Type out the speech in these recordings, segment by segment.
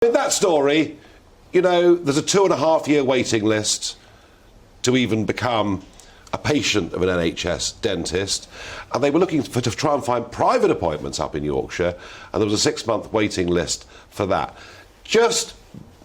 In that story, you know, there's a 2.5-year waiting list to even become a patient of an NHS dentist, and they were looking to try and find private appointments up in Yorkshire, and there was a 6-month waiting list for that. Just,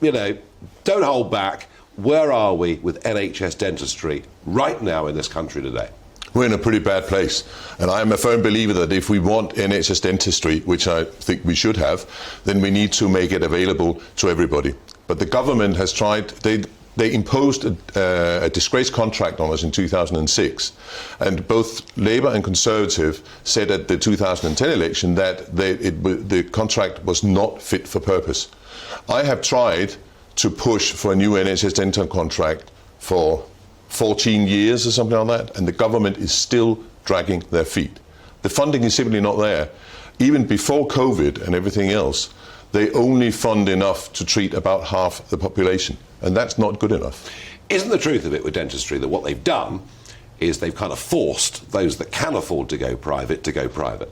you know, don't hold back. Where are we with NHS dentistry right now in this country today? We're in a pretty bad place, and I am a firm believer that if we want NHS dentistry, which I think we should have, then we need to make it available to everybody. But the government has tried, they imposed a disgrace contract on us in 2006, and both Labour and Conservative said at the 2010 election that the contract was not fit for purpose. I have tried to push for a new NHS dental contract for 14 years or something like that, and the government is still dragging their feet. The funding is simply not there. Even before COVID and everything else, they only fund enough to treat about half the population, and that's not good enough. Isn't the truth of it with dentistry that what they've done is they've kind of forced those that can afford to go private to go private?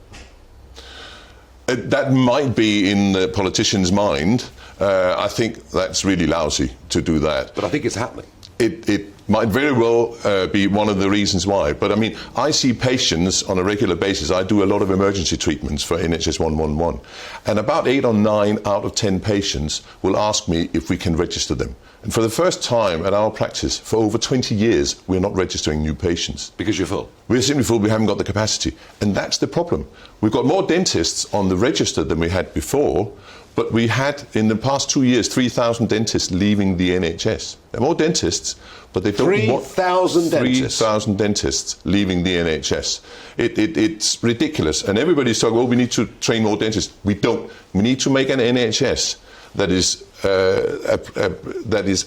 That might be in the politician's mind. I think that's really lousy to do that. But I think it's happening. It might very well be one of the reasons why. But I mean, I see patients on a regular basis. I do a lot of emergency treatments for NHS 111. And about 8 or 9 out of 10 patients will ask me if we can register them. And for the first time at our practice, for over 20 years, we're not registering new patients. Because you're full? We're simply full, we haven't got the capacity. And that's the problem. We've got more dentists on the register than we had before, but we had, in the past 2 years, 3,000 dentists leaving the NHS. There are more dentists, but they don't want 3,000 dentists? 3,000 dentists leaving the NHS. It's ridiculous. And everybody's talking, oh, we need to train more dentists. We don't. We need to make an NHS that is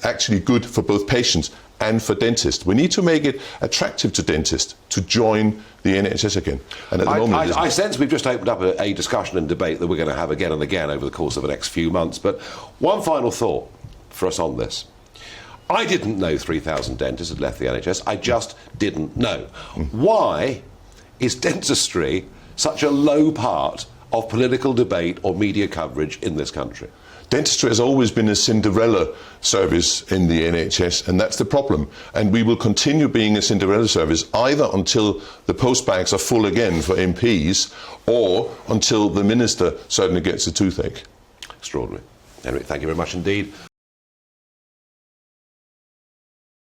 actually good for both patients and for dentists. We need to make it attractive to dentists to join the NHS again. And at the moment, I sense we've just opened up a discussion and debate that we're going to have again and again over the course of the next few months. But one final thought for us on this. I didn't know 3,000 dentists had left the NHS. I just didn't know. Why is dentistry such a low part of political debate or media coverage in this country? Dentistry has always been a Cinderella service in the NHS, and that's the problem. And we will continue being a Cinderella service either until the postbags are full again for MPs or until the minister suddenly gets a toothache. Extraordinary. Henry, thank you very much indeed.